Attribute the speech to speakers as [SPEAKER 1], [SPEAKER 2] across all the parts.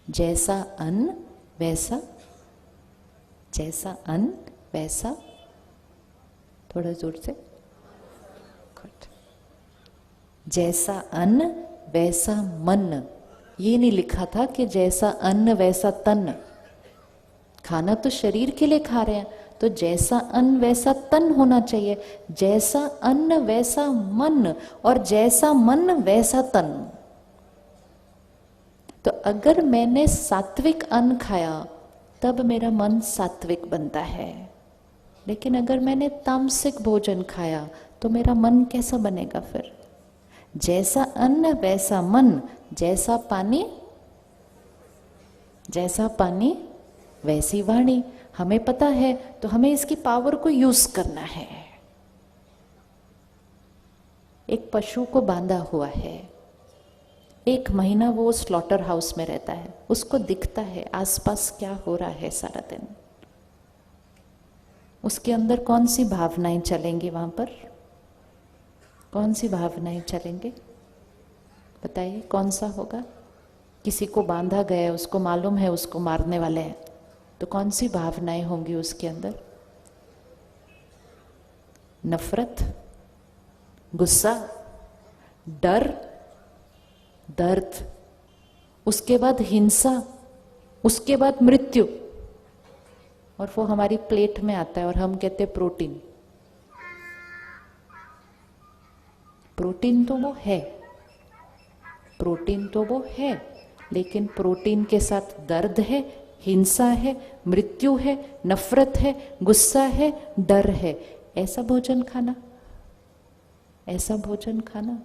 [SPEAKER 1] जैसा अन्न वैसा, जैसा अन्न वैसा, थोड़ा जोर से, जैसा अन्न वैसा मन। ये नहीं लिखा था कि जैसा अन्न वैसा तन। खाना तो शरीर के लिए खा रहे हैं, तो जैसा अन्न वैसा तन होना चाहिए, जैसा अन्न वैसा मन, और जैसा मन वैसा तन। तो अगर मैंने सात्विक अन्न खाया तब मेरा मन सात्विक बनता है, लेकिन अगर मैंने तामसिक भोजन खाया तो मेरा मन कैसा बनेगा फिर? जैसा अन्न वैसा मन, जैसा पानी वैसी वाणी। हमें पता है तो हमें इसकी पावर को यूज करना है। एक पशु को बांधा हुआ है, 1 महीना वो स्लॉटर हाउस में रहता है, उसको दिखता है आसपास क्या हो रहा है सारा दिन। उसके अंदर कौन सी भावनाएं चलेंगी? वहां पर कौन सी भावनाएं चलेंगे? बताइए कौन सा होगा? किसी को बांधा गया है, उसको मालूम है उसको मारने वाले हैं, तो कौन सी भावनाएं होंगी उसके अंदर? नफरत, गुस्सा, डर, दर्द, उसके बाद हिंसा, उसके बाद मृत्यु। और वो हमारी प्लेट में आता है और हम कहते हैं प्रोटीन। प्रोटीन तो वो है, प्रोटीन तो वो है, लेकिन प्रोटीन के साथ दर्द है, हिंसा है, मृत्यु है, नफरत है, गुस्सा है, डर है। ऐसा भोजन खाना, ऐसा भोजन खाना।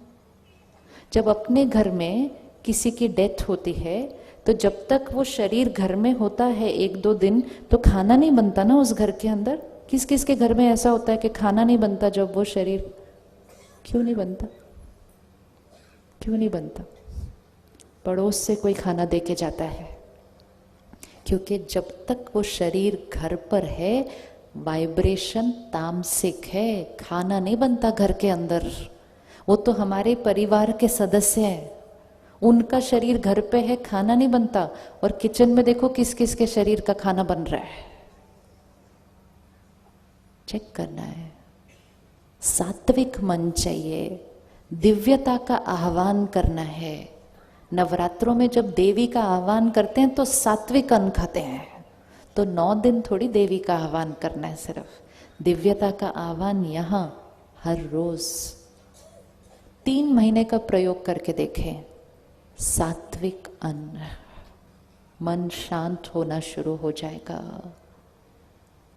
[SPEAKER 1] जब अपने घर में किसी की डेथ होती है तो जब तक वो शरीर घर में होता है 1-2 दिन, तो खाना नहीं बनता ना उस घर के अंदर। किस किस के घर में ऐसा होता है कि खाना नहीं बनता जब वो शरीर? क्यों नहीं बनता? क्यों नहीं बनता? पड़ोस से कोई खाना दे के जाता है, क्योंकि जब तक वो शरीर घर पर है वाइब्रेशन तामसिक है, खाना नहीं बनता घर के अंदर। वो तो हमारे परिवार के सदस्य हैं, उनका शरीर घर पे है, खाना नहीं बनता। और किचन में देखो किस किस के शरीर का खाना बन रहा है, चेक करना है। सात्विक मन चाहिए, दिव्यता का आह्वान करना है। नवरात्रों में जब देवी का आह्वान करते हैं तो सात्विक अन्न खाते हैं, तो 9 दिन थोड़ी देवी का आह्वान करना है, सिर्फ दिव्यता का आह्वान यहाँ हर रोज 3 महीने का प्रयोग करके देखें। सात्विक अन्न, मन शांत होना शुरू हो जाएगा।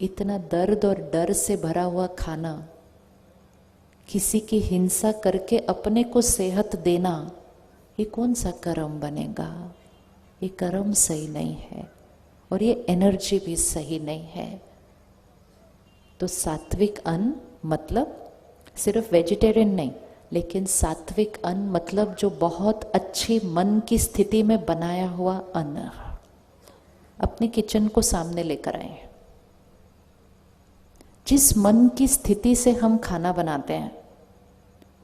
[SPEAKER 1] इतना दर्द और डर से भरा हुआ खाना, किसी की हिंसा करके अपने को सेहत देना, ये कौन सा कर्म बनेगा? ये कर्म सही नहीं है और ये एनर्जी भी सही नहीं है। तो सात्विक अन्न मतलब सिर्फ वेजिटेरियन नहीं, लेकिन सात्विक अन्न मतलब जो बहुत अच्छी मन की स्थिति में बनाया हुआ अन्न। अपने किचन को सामने लेकर आए। जिस मन की स्थिति से हम खाना बनाते हैं,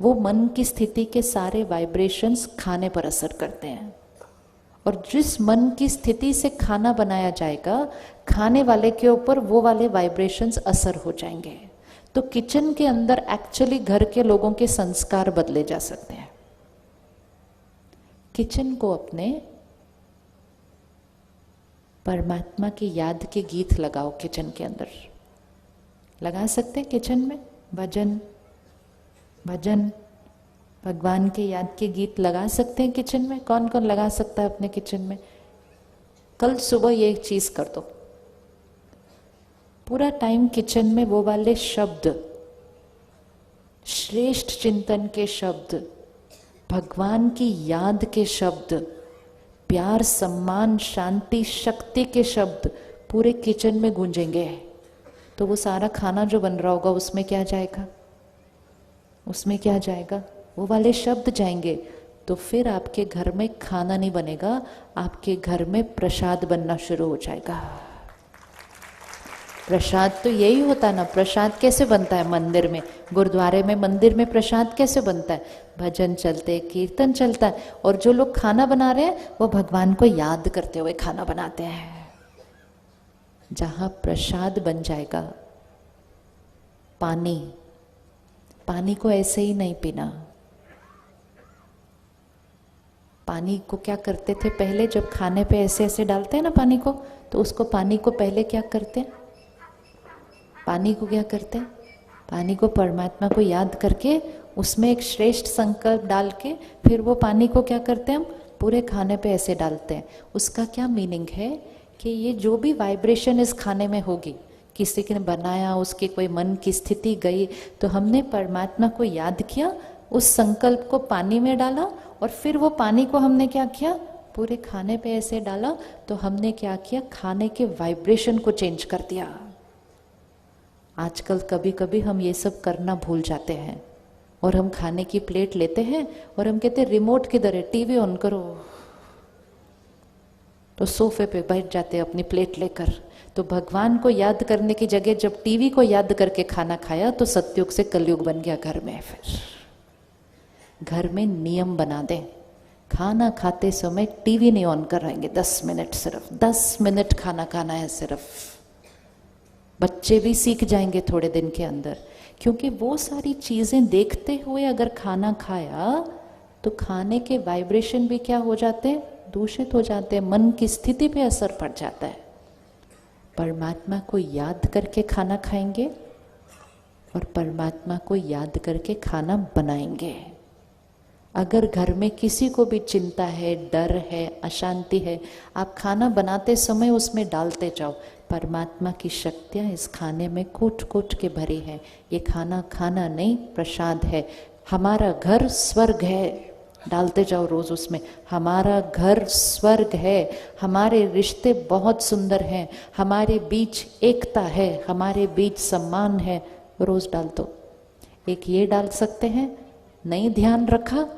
[SPEAKER 1] वो मन की स्थिति के सारे वाइब्रेशंस खाने पर असर करते हैं। और जिस मन की स्थिति से खाना बनाया जाएगा, खाने वाले के ऊपर वो वाले वाइब्रेशंस असर हो जाएंगे। तो किचन के अंदर एक्चुअली घर के लोगों के संस्कार बदले जा सकते हैं। किचन को अपने परमात्मा की याद के गीत लगाओ। किचन के अंदर लगा सकते हैं, किचन में भजन भगवान के याद के गीत लगा सकते हैं किचन में। कौन कौन लगा सकता है अपने किचन में? कल सुबह ये एक चीज कर दो, पूरा टाइम किचन में वो वाले शब्द, श्रेष्ठ चिंतन के शब्द, भगवान की याद के शब्द, प्यार, सम्मान, शांति, शक्ति के शब्द पूरे किचन में गूंजेंगे। तो वो सारा खाना जो बन रहा होगा उसमें क्या जाएगा? उसमें क्या जाएगा? वो वाले शब्द जाएंगे। तो फिर आपके घर में खाना नहीं बनेगा, आपके घर में प्रसाद बनना शुरू हो जाएगा। प्रसाद तो यही होता है ना। प्रसाद कैसे बनता है मंदिर में, गुरुद्वारे में, मंदिर में प्रसाद कैसे बनता है? भजन चलते, कीर्तन चलता है, और जो लोग खाना बना रहे हैं वो भगवान को याद करते हुए खाना बनाते हैं। जहां प्रसाद बन जाएगा, पानी, पानी को ऐसे ही नहीं पीना। पानी को क्या करते थे पहले, जब खाने पे ऐसे ऐसे डालते हैं ना पानी को, तो उसको पानी को पहले क्या करते हैं, पानी को क्या करते हैं, पानी को परमात्मा को याद करके उसमें एक श्रेष्ठ संकल्प डाल के फिर वो पानी को क्या करते हैं, हम पूरे खाने पे ऐसे डालते हैं। उसका क्या मीनिंग है कि ये जो भी वाइब्रेशन इस खाने में होगी, किसी ने बनाया, उसकी कोई मन की स्थिति गई, तो हमने परमात्मा को याद किया, उस संकल्प को पानी में डाला, और फिर वो पानी को हमने क्या किया, पूरे खाने पे ऐसे डाला, तो हमने क्या किया, खाने के वाइब्रेशन को चेंज कर दिया। आजकल कभी कभी हम ये सब करना भूल जाते हैं, और हम खाने की प्लेट लेते हैं और हम कहते हैं रिमोट किधर है, टीवी ऑन करो, तो सोफे पे बैठ जाते हैं अपनी प्लेट लेकर। तो भगवान को याद करने की जगह जब टीवी को याद करके खाना खाया, तो सतयुग से कलयुग बन गया घर में। फिर घर में नियम बना दें, खाना खाते समय टीवी नहीं ऑन कराएंगे, 10 मिनट, सिर्फ 10 मिनट खाना खाना है सिर्फ। बच्चे भी सीख जाएंगे थोड़े दिन के अंदर, क्योंकि वो सारी चीजें देखते हुए अगर खाना खाया तो खाने के वाइब्रेशन भी क्या हो जाते हैं, दूषित हो जाते हैं, मन की स्थिति पे असर पड़ जाता है। परमात्मा को याद करके खाना खाएंगे और परमात्मा को याद करके खाना बनाएंगे। अगर घर में किसी को भी चिंता है, डर है, अशांति है, आप खाना बनाते समय उसमें डालते जाओ, परमात्मा की शक्तियाँ इस खाने में कूट कूट के भरी है। ये खाना खाना नहीं, प्रसाद है। हमारा घर स्वर्ग है, डालते जाओ रोज उसमें, हमारा घर स्वर्ग है, हमारे रिश्ते बहुत सुंदर हैं, हमारे बीच एकता है, हमारे बीच सम्मान है, रोज डाल दो। एक ये डाल सकते हैं, नहीं ध्यान रखा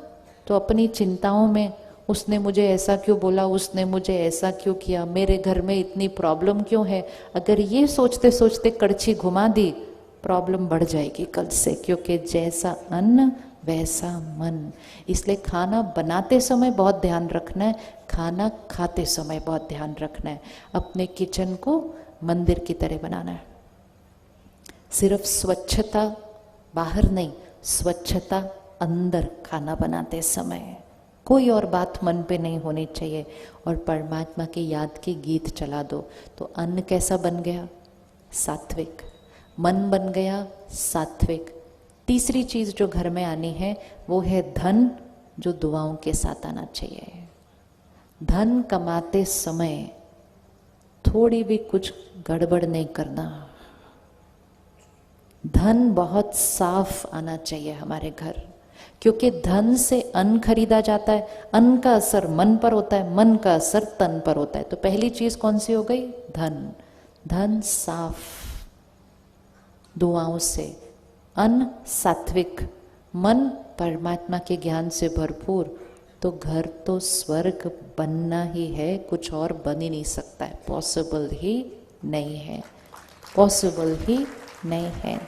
[SPEAKER 1] तो अपनी चिंताओं में, उसने मुझे ऐसा क्यों बोला, उसने मुझे ऐसा क्यों किया, मेरे घर में इतनी प्रॉब्लम क्यों है, अगर ये सोचते सोचते कड़छी घुमा दी, प्रॉब्लम बढ़ जाएगी कल से, क्योंकि जैसा अन्न वैसा मन। इसलिए खाना बनाते समय बहुत ध्यान रखना है, खाना खाते समय बहुत ध्यान रखना है। अपने किचन को मंदिर की तरह बनाना है। सिर्फ स्वच्छता बाहर नहीं, स्वच्छता अंदर खाना बनाते समय, कोई और बात मन पे नहीं होनी चाहिए। और परमात्मा की याद के गीत चला दो, तो अन्न कैसा बन गया, सात्विक, मन बन गया सात्विक। तीसरी चीज जो घर में आनी है वो है धन, जो दुआओं के साथ आना चाहिए। धन कमाते समय थोड़ी भी कुछ गड़बड़ नहीं करना। धन बहुत साफ आना चाहिए हमारे घर, क्योंकि धन से अन्न खरीदा जाता है, अन्न का असर मन पर होता है, मन का असर तन पर होता है। तो पहली चीज कौन सी हो गई, धन। धन साफ, दुआओं से, अन्न सात्विक, मन परमात्मा के ज्ञान से भरपूर, तो घर तो स्वर्ग बनना ही है, कुछ और बन ही नहीं सकता है, पॉसिबल ही नहीं है, पॉसिबल ही नहीं है।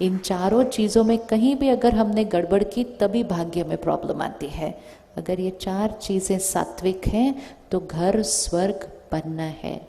[SPEAKER 1] इन चारों चीज़ों में कहीं भी अगर हमने गड़बड़ की, तभी भाग्य में प्रॉब्लम आती है। अगर ये चार चीज़ें सात्विक हैं तो घर स्वर्ग बनना है।